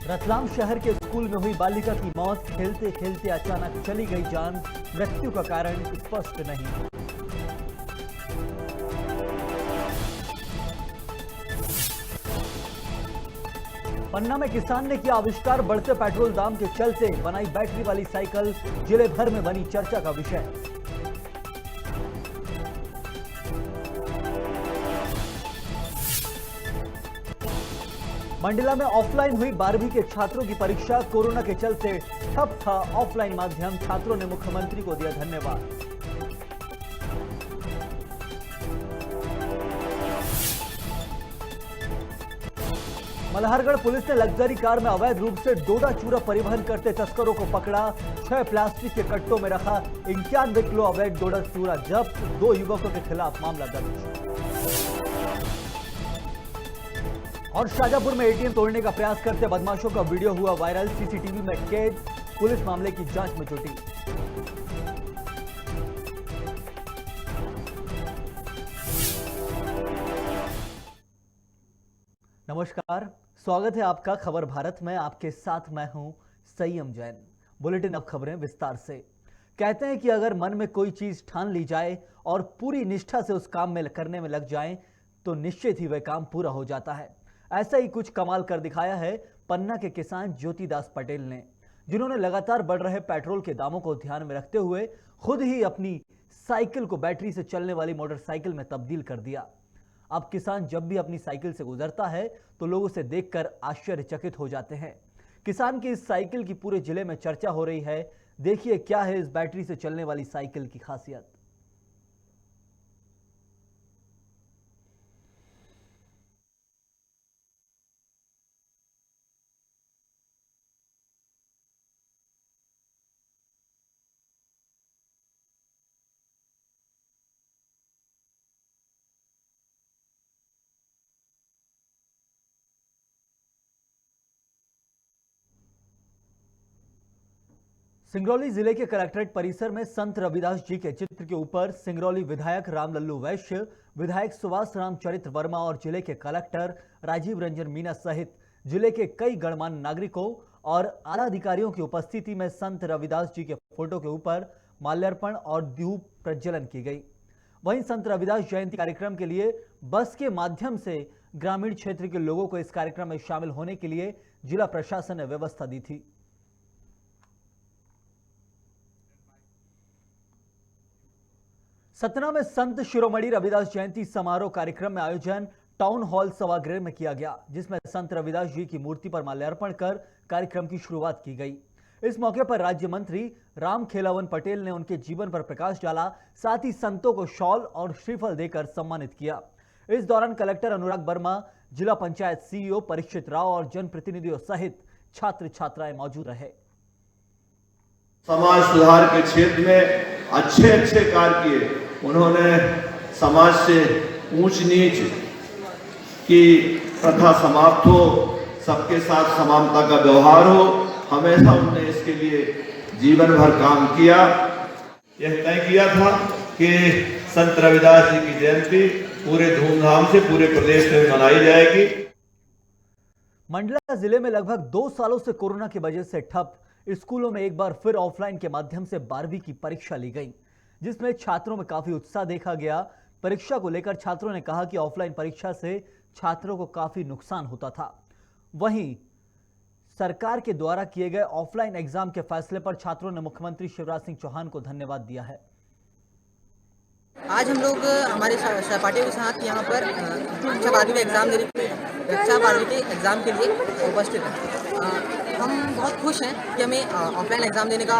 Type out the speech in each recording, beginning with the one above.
रतलाम शहर के स्कूल में हुई बालिका की मौत, खेलते खेलते अचानक चली गई जान, मृत्यु का कारण स्पष्ट नहीं। पन्ना में किसान ने किया आविष्कार, बढ़ते पेट्रोल दाम के चलते बनाई बैटरी वाली साइकिल, जिले भर में बनी चर्चा का विषय। मंडला में ऑफलाइन हुई 12वीं के छात्रों की परीक्षा, कोरोना के चलते ठप था ऑफलाइन माध्यम, छात्रों ने मुख्यमंत्री को दिया धन्यवाद। मल्हारगढ़ पुलिस ने लग्जरी कार में अवैध रूप से डोडा चूरा परिवहन करते तस्करों को पकड़ा, 6 प्लास्टिक के कट्टों में रखा 91 किलो अवैध डोडा चूरा जब्त, 2 युवकों के खिलाफ मामला दर्ज। और शाजापुर में एटीएम तोड़ने का प्रयास करते बदमाशों का वीडियो हुआ वायरल, सीसीटीवी में कैद, पुलिस मामले की जांच में जुटी। नमस्कार, स्वागत है आपका खबर भारत में। आपके साथ मैं हूं संयम जैन। बुलेटिन अब खबरें विस्तार से। कहते हैं कि अगर मन में कोई चीज ठान ली जाए और पूरी निष्ठा से उस काम में करने में लग जाएं, तो निश्चित ही वह काम पूरा हो जाता है। ऐसा ही कुछ कमाल कर दिखाया है पन्ना के किसान ज्योतिदास पटेल ने, जिन्होंने लगातार बढ़ रहे पेट्रोल के दामों को ध्यान में रखते हुए खुद ही अपनी साइकिल को बैटरी से चलने वाली मोटरसाइकिल में तब्दील कर दिया। अब किसान जब भी अपनी साइकिल से गुजरता है तो लोग उसे देखकर आश्चर्यचकित हो जाते हैं। किसान की इस साइकिल की पूरे जिले में चर्चा हो रही है। देखिए क्या है इस बैटरी से चलने वाली साइकिल की खासियत। सिंगरौली जिले के कलेक्ट्रेट परिसर में संत रविदास जी के चित्र के ऊपर सिंगरौली विधायक रामलल्लू वैश्य, विधायक सुभाष राम चरित्र वर्मा और जिले के कलेक्टर राजीव रंजन मीना सहित जिले के कई गणमान्य नागरिकों और आला अधिकारियों की उपस्थिति में संत रविदास जी के फोटो के ऊपर माल्यार्पण और दीप प्रज्वलन की गई। वहीं संत रविदास जयंती कार्यक्रम के लिए बस के माध्यम से ग्रामीण क्षेत्र के लोगों को इस कार्यक्रम में शामिल होने के लिए जिला प्रशासन ने व्यवस्था दी थी। सतना में संत शिरोमणि रविदास जयंती समारोह कार्यक्रम में आयोजन टाउन हॉल सभागृह में किया गया, जिसमें संत रविदास जी की मूर्ति पर माल्यार्पण कर कार्यक्रम की शुरुआत की गई। इस मौके पर राज्य मंत्री राम खेलावन पटेल ने उनके जीवन पर प्रकाश डाला, साथ ही संतों को शॉल और श्रीफल देकर सम्मानित किया। इस दौरान कलेक्टर अनुराग वर्मा, जिला पंचायत सीईओ परीक्षित राव और जनप्रतिनिधियों सहित छात्र छात्राएं मौजूद रहे। समाज सुधार के क्षेत्र में अच्छे कार्य किए। उन्होंने समाज से ऊंच नीच की प्रथा समाप्त हो, सबके साथ समानता का व्यवहार हो, हमेशा उन्होंने इसके लिए जीवन भर काम किया। यह तय किया था कि संत रविदास जी की जयंती पूरे धूमधाम से पूरे प्रदेश में मनाई जाएगी। मंडला जिले में लगभग 2 सालों से कोरोना की वजह से ठप स्कूलों में एक बार फिर ऑफलाइन के माध्यम से 12वीं की परीक्षा ली गई, जिसमें छात्रों में काफी उत्साह देखा गया। परीक्षा को लेकर छात्रों ने कहा कि ऑफलाइन परीक्षा से छात्रों को काफी नुकसान होता था। वहीं सरकार के द्वारा किए गए ऑफलाइन एग्जाम के फैसले पर छात्रों ने मुख्यमंत्री शिवराज सिंह चौहान को धन्यवाद दिया है। आज हम लोग हमारे सहपाठियों के साथ यहाँ पर कक्षा 12वीं का एग्ज़ाम देने के लिए, कक्षा 12वीं के एग्ज़ाम के लिए उपस्थित हैं। हम बहुत खुश हैं कि हमें ऑफलाइन एग्ज़ाम देने का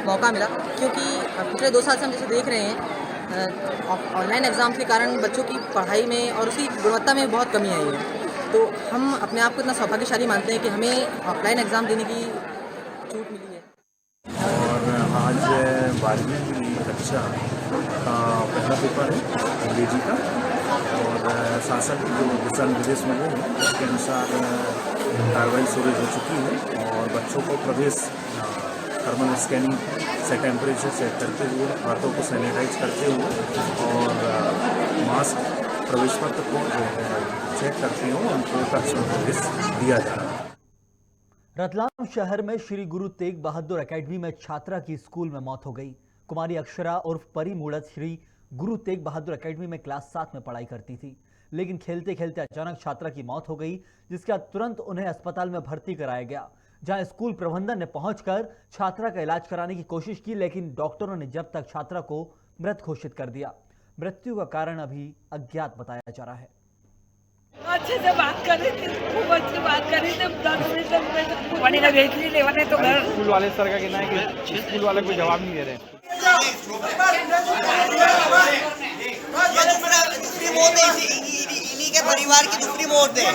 मौका मिला, क्योंकि पिछले 2 साल से हम जैसे देख रहे हैं ऑनलाइन एग्ज़ाम के कारण बच्चों की पढ़ाई में और उसकी गुणवत्ता में बहुत कमी आई है। तो हम अपने आप को इतना सौभाग्यशाली मानते हैं कि हमें ऑफलाइन एग्ज़ाम देने की छूट मिली है। और आज 12वीं की कक्षा का पहला पेपर है अंग्रेजी का, और शासन की जो दिशा निर्देश मिले हैं उसके अनुसार कार्रवाई शुरू हो चुकी है और बच्चों को प्रवेश थर्मल स्कैनिंग से टेम्परेचर चेक करते हुए, हाथों को सैनिटाइज करते हुए और मास्क प्रवेश पत्र को चेक करते हुए उनको कक्षा में प्रवेश दिया जा रहा है। रतलाम शहर में श्री गुरु तेग बहादुर एकेडमी में छात्रा की स्कूल में मौत हो गई। कुमारी अक्षरा उर्फ परी मूड़त श्री गुरु तेग बहादुर एकेडमी में क्लास 7 में पढ़ाई करती थी, लेकिन खेलते खेलते अचानक छात्रा की मौत हो गई, जिसके बाद तुरंत उन्हें अस्पताल में भर्ती कराया गया, जहां स्कूल प्रबंधन ने पहुंचकर छात्रा का इलाज कराने की कोशिश की, लेकिन डॉक्टरों ने जब तक छात्रा को मृत घोषित कर दिया। मृत्यु का कारण अभी अज्ञात बताया जा रहा है। अच्छे से बात कर रही थी, खूब अच्छी बात कर रही थी। 10 मिनट तक पानी का भेज ली लेवने तो घर स्कूल वाले सर का कहना है कि स्कूल वाले कोई जवाब नहीं दे रहे। दूसरी मौत है, इन्हीं के परिवार की दूसरी मौत है।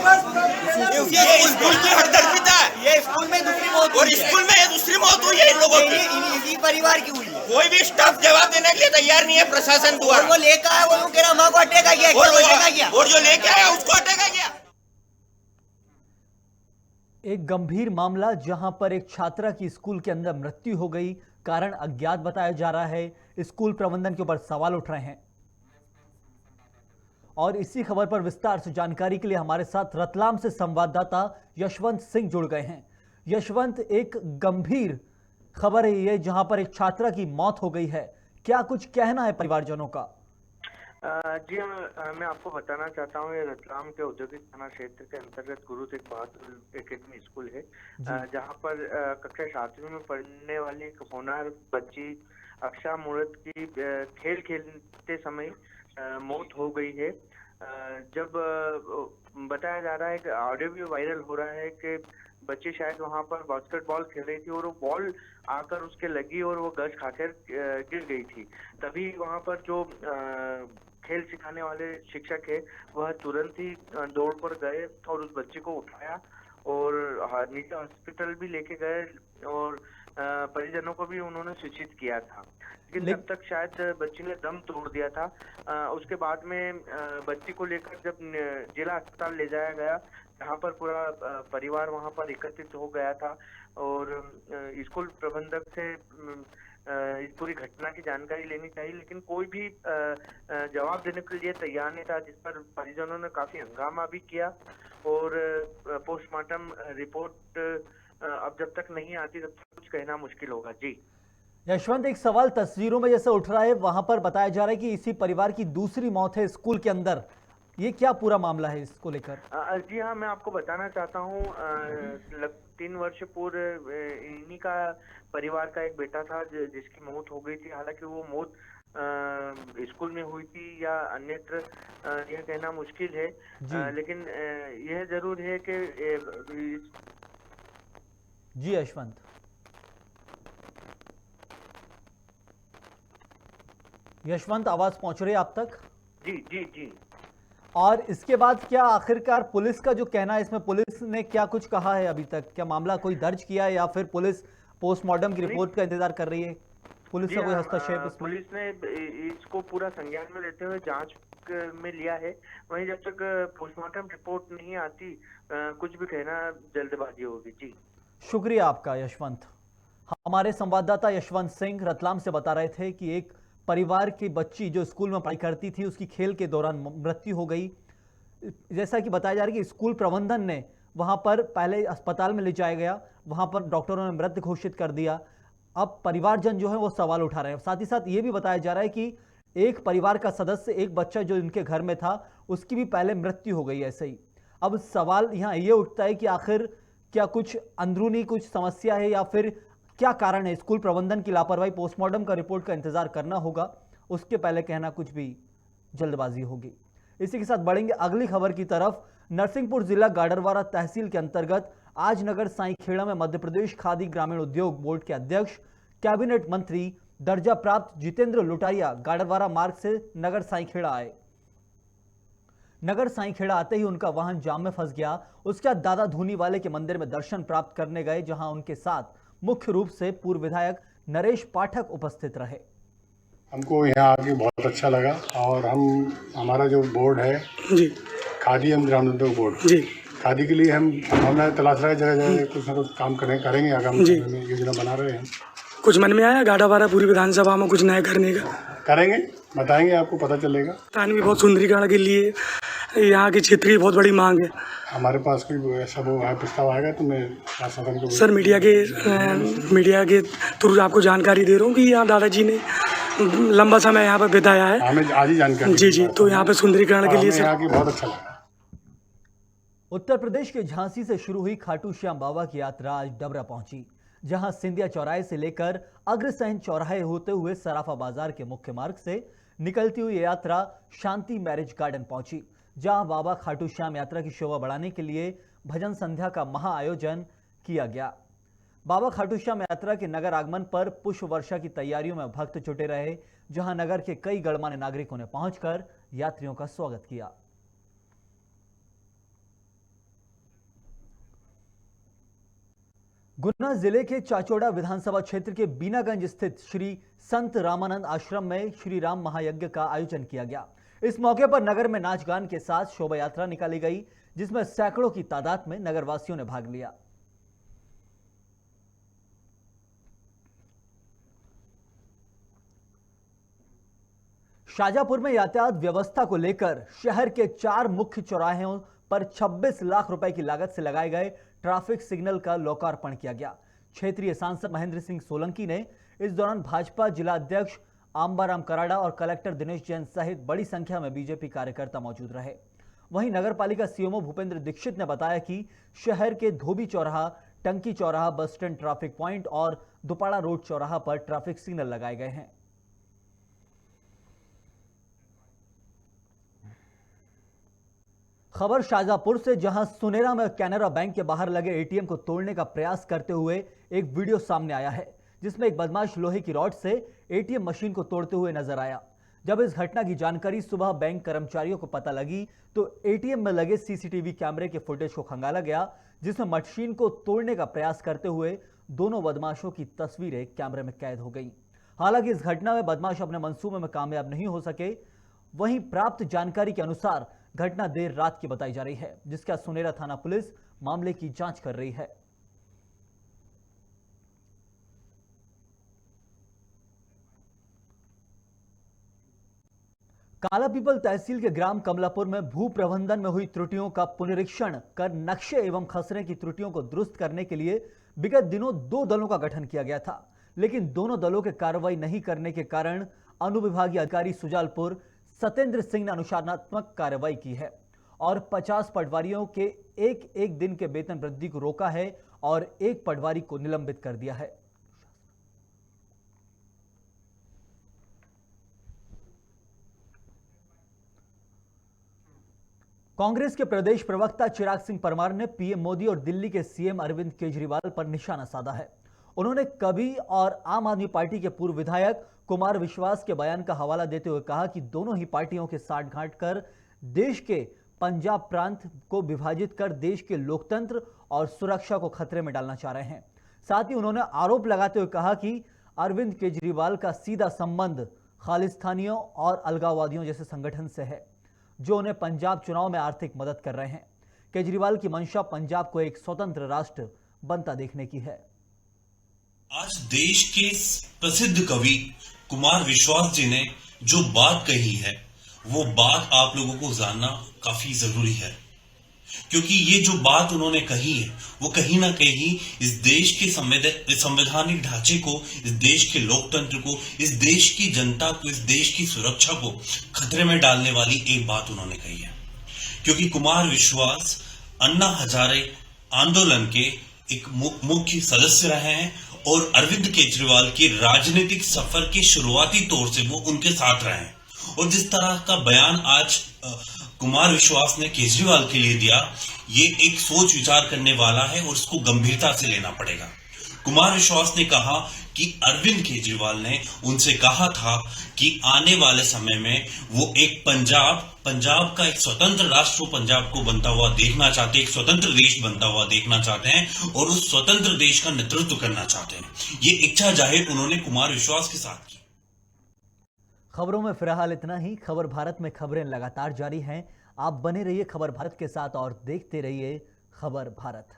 ये स्कूल की हरदर्दिता है, ये स्कूल में दूसरी मौत और स्कूल में दूसरी मौत हुई है इन लोगों की, इसी परिवार की हुई है। कोई भी स्टाफ जवाब देने के लिए तैयार नहीं है प्रशासन द्वारा। वो लेकर आया, वो कह रहा माँ को अटैक गया, और जो लेके आया उसको अटैक गया। एक गंभीर मामला जहां पर एक छात्रा की स्कूल के अंदर मृत्यु हो गई, कारण अज्ञात बताया जा रहा है। स्कूल प्रबंधन के ऊपर सवाल उठ रहे हैं और इसी खबर पर विस्तार से जानकारी के लिए हमारे साथ रतलाम से संवाददाता यशवंत सिंह जुड़ गए हैं। यशवंत, एक गंभीर खबर है ये, जहां पर एक छात्रा की मौत हो गई है, क्या कुछ कहना है परिवारजनों का? जी मैं आपको बताना चाहता हूँ, ये रतलाम के औद्योगिक थाना क्षेत्र के अंतर्गत गुरु तेग बहादुर एकेडमी स्कूल है, जहाँ पर कक्षा 7वीं में पढ़ने वाली एक होनहार बच्ची अक्षा मूड़त की खेल खेलते समय मौत हो गई है। जब बताया जा रहा है कि ऑडियो भी वायरल हो रहा है कि बच्ची शायद वहां पर बास्केटबॉल खेल रही थी और वो बॉल आकर उसके लगी और वो गज खाकर गिर गई थी। तभी वहां पर जो खेल सिखाने वाले शिक्षक है वह तुरंत ही दौड़ पर गए और उस बच्ची को उठाया और निजी हॉस्पिटल भी लेके गए और परिजनों को भी उन्होंने सूचित किया था, लेकिन तब तक शायद बच्ची ने दम तोड़ दिया था। उसके बाद में बच्ची को लेकर जब जिला अस्पताल ले जाया गया, जहाँ पर पूरा परिवार वहाँ पर एकत्रित हो गया था और स्कूल प्रबंधक से इस पूरी घटना की जानकारी लेनी चाहिए, लेकिन कोई भी जवाब देने के लिए तैयार नहीं था, जिस पर परिजनों ने काफी हंगामा भी किया और पोस्टमार्टम रिपोर्ट अब जब तक नहीं आती तब तक कुछ कहना मुश्किल होगा। जी यशवंत, एक सवाल तस्वीरों में जैसे उठ रहा है, वहां पर बताया जा रहा है कि इसी परिवार की दूसरी मौत है स्कूल के अंदर, ये क्या पूरा मामला है इसको लेकर? जी हाँ, मैं आपको बताना चाहता हूँ, 3 वर्ष पूर्व इन्हीं का परिवार का एक बेटा था जिसकी मौत हो गई थी। हालांकि वो मौत स्कूल में हुई थी या अन्यत्र यह कहना मुश्किल है, लेकिन यह जरूर है कि जी यशवंत, यशवंत आवाज पहुंच रही है आप तक? जी जी जी। और इसके बाद क्या आखिरकार पुलिस का जो कहना है, इसमें पुलिस ने क्या कुछ कहा है अभी तक? क्या मामला कोई दर्ज किया है या फिर पुलिस पोस्टमार्टम की रिपोर्ट का इंतजार कर रही है? पुलिस का कोई हस्तक्षेप इसमें? पुलिस ने इसको पूरा संज्ञान में लेते हुए जांच में लिया है। वहीं जब तक पोस्टमार्टम रिपोर्ट नहीं आती कुछ भी कहना जल्दबाजी होगी। जी शुक्रिया आपका यशवंत। हमारे संवाददाता यशवंत सिंह रतलाम से बता रहे थे कि एक परिवार की बच्ची जो स्कूल में पढ़ाई करती थी, उसकी खेल के दौरान मृत्यु हो गई। जैसा कि बताया जा रहा है कि स्कूल प्रबंधन ने वहां पर पहले अस्पताल में ले जाया गया, वहां पर डॉक्टरों ने मृत घोषित कर दिया। अब परिवारजन जो है वो सवाल उठा रहे हैं। साथ ही साथ ये भी बताया जा रहा है कि एक परिवार का सदस्य, एक बच्चा जो इनके घर में था, उसकी भी पहले मृत्यु हो गई ऐसे ही। अब सवाल यहाँ ये उठता है कि आखिर क्या कुछ अंदरूनी कुछ समस्या है या फिर क्या कारण है? स्कूल प्रबंधन की लापरवाही, पोस्टमार्टम का रिपोर्ट का इंतजार करना होगा, उसके पहले कहना कुछ भी जल्दबाजी होगी। इसी के साथ बढ़ेंगे अगली खबर की तरफ। नरसिंहपुर जिला गाडरवारा तहसील के अंतर्गत आज नगर साईखेड़ा में मध्य प्रदेश खादी ग्रामीण उद्योग बोर्ड के अध्यक्ष, कैबिनेट मंत्री दर्जा प्राप्त जितेंद्र लुटारिया गाडरवारा मार्ग से नगर साईखेड़ा आए। नगर साईखेड़ा आते ही उनका वाहन जाम में फंस गया। उसके बाद दादा धूनी वाले के मंदिर में दर्शन प्राप्त करने गए, जहां उनके साथ मुख्य रूप से पूर्व विधायक नरेश पाठक उपस्थित रहे। हमको यहाँ आके बहुत अच्छा लगा और हमारा जो बोर्ड है जी, खादी एवं ग्रामीण उद्योग बोर्ड जी, खादी के लिए हमने तलाश रहे जगह जगह कुछ ना कुछ काम करेंगे आगामी समय में, योजना बना रहे हैं। कुछ मन में आया गाडावारा पूरी विधानसभा में कुछ नया करने का? करेंगे, बताएंगे, आपको पता चलेगा। तान भी बहुत सुंदरीकरण के लिए यहाँ के क्षेत्र की बहुत बड़ी मांग है। हमारे पास कोई ऐसा वो है प्रस्ताव आएगा तो मैं शासन को सर मीडिया के थ्रू आपको जानकारी दे रहा हूँ कि यहाँ दादाजी ने लंबा समय यहाँ पर बिताया है। हमें आज ही जानकारी जी तो यहाँ पे सुंदरीकरण के लिए सर यहाँ की बहुत अच्छा लगा। उत्तर प्रदेश के झांसी से शुरू हुई खाटू श्याम बाबा की यात्रा आज डबरा पहुंची, जहां सिंधिया चौराहे से लेकर अग्रसेन चौराहे होते हुए सराफा बाजार के मुख्य मार्ग से निकलती हुई यात्रा शांति मैरिज गार्डन पहुंची, जहां बाबा खाटू श्याम यात्रा की शोभा बढ़ाने के लिए भजन संध्या का महा आयोजन किया गया। बाबा खाटू श्याम यात्रा के नगर आगमन पर पुष्प वर्षा की तैयारियों में भक्त जुटे रहे, जहां नगर के कई गणमान्य नागरिकों ने पहुंचकर यात्रियों का स्वागत किया। गुना जिले के चाचौड़ा विधानसभा क्षेत्र के बीनागंज स्थित श्री संत रामानंद आश्रम में श्री राम महायज्ञ का आयोजन किया गया। इस मौके पर नगर में नाच गान के साथ शोभा यात्रा निकाली गई, जिसमें सैकड़ों की तादाद में नगरवासियों ने भाग लिया। शाजापुर में यातायात व्यवस्था को लेकर शहर के 4 मुख्य चौराहों पर 26 लाख रुपए की लागत से लगाए गए ट्रैफिक सिग्नल का लोकार्पण किया गया। क्षेत्रीय सांसद महेंद्र सिंह सोलंकी ने इस दौरान भाजपा जिला अध्यक्ष आंबाराम कराड़ा और कलेक्टर दिनेश जैन सहित बड़ी संख्या में बीजेपी कार्यकर्ता मौजूद रहे। वहीं नगरपालिका सीएमओ भूपेंद्र दीक्षित ने बताया कि शहर के धोबी चौराहा, टंकी चौराहा, बस स्टैंड ट्रैफिक पॉइंट और दुपाड़ा रोड चौराहा पर ट्रैफिक सिग्नल लगाए गए हैं। खबर शाजापुर से, जहां सुनेरा में कैनरा बैंक के बाहर लगे एटीएम को तोड़ने का प्रयास करते हुए एक वीडियो सामने आया है, जिसमें एक बदमाश लोहे की रॉड से एटीएम मशीन को तोड़ते हुए नजर आया। जब इस घटना की जानकारी सुबह बैंक कर्मचारियों को पता लगी तो एटीएम में लगे सीसीटीवी कैमरे के फुटेज को खंगाला गया, जिसमें मशीन को तोड़ने का प्रयास करते हुए दोनों बदमाशों की तस्वीरें कैमरे में कैद हो गई। हालांकि इस घटना में बदमाश अपने मंसूबे में कामयाब नहीं हो सके। वहीं प्राप्त जानकारी के अनुसार घटना देर रात की बताई जा रही है, जिसका सुनेरा थाना पुलिस मामले की जांच कर रही है। कालापीपल तहसील के ग्राम कमलापुर में भू प्रबंधन में हुई त्रुटियों का पुनरीक्षण कर नक्शे एवं खसरे की त्रुटियों को दुरुस्त करने के लिए विगत दिनों 2 दलों का गठन किया गया था, लेकिन दोनों दलों के कार्रवाई नहीं करने के कारण अनुविभागीय अधिकारी सुजालपुर सत्येंद्र सिंह ने अनुशासनात्मक कार्रवाई की है और 50 पटवारियों के एक दिन के वेतन वृद्धि को रोका है और 1 पटवारी को निलंबित कर दिया है। कांग्रेस के प्रदेश प्रवक्ता चिराग सिंह परमार ने पीएम मोदी और दिल्ली के सीएम अरविंद केजरीवाल पर निशाना साधा है। उन्होंने कभी और आम आदमी पार्टी के पूर्व विधायक कुमार विश्वास के बयान का हवाला देते हुए कहा कि दोनों ही पार्टियों के साठगांठ कर देश के पंजाब प्रांत को विभाजित कर देश के लोकतंत्र और सुरक्षा को खतरे में डालना चाह रहे हैं। साथ ही उन्होंने आरोप लगाते हुए कहा कि अरविंद केजरीवाल का सीधा संबंध खालिस्तानियों और अलगाववादियों जैसे संगठन से है, जो उन्हें पंजाब चुनाव में आर्थिक मदद कर रहे हैं। केजरीवाल की मंशा पंजाब को एक स्वतंत्र राष्ट्र बनता देखने की है। आज देश के प्रसिद्ध कवि कुमार विश्वास जी ने जो बात कही है, वो बात आप लोगों को जानना काफी जरूरी है, क्योंकि ये जो बात उन्होंने कही है वो कहीं ना कहीं इस देश के संवैधानिक ढांचे को, इस देश के लोकतंत्र को, इस देश की जनता को, इस देश की सुरक्षा को खतरे में डालने वाली एक बात उन्होंने कही है। क्योंकि कुमार विश्वास अन्ना हजारे आंदोलन के एक मुख्य सदस्य रहे हैं और अरविंद केजरीवाल के राजनीतिक सफर के शुरुआती तौर से वो उनके साथ रहे हैं। और जिस तरह का बयान आज कुमार विश्वास ने केजरीवाल के लिए दिया, ये एक सोच विचार करने वाला है और इसको गंभीरता से लेना पड़ेगा। कुमार विश्वास ने कहा कि अरविंद केजरीवाल ने उनसे कहा था कि आने वाले समय में वो एक पंजाब का एक स्वतंत्र राष्ट्र पंजाब को बनता हुआ देखना चाहते हैं, एक स्वतंत्र देश बनता हुआ देखना चाहते हैं और उस स्वतंत्र देश का नेतृत्व करना चाहते हैं। ये इच्छा जाहिर उन्होंने कुमार विश्वास के साथ की। खबरों में फिलहाल इतना ही। खबर भारत में खबरें लगातार जारी हैं। आप बने रहिए खबर भारत के साथ और देखते रहिए खबर भारत।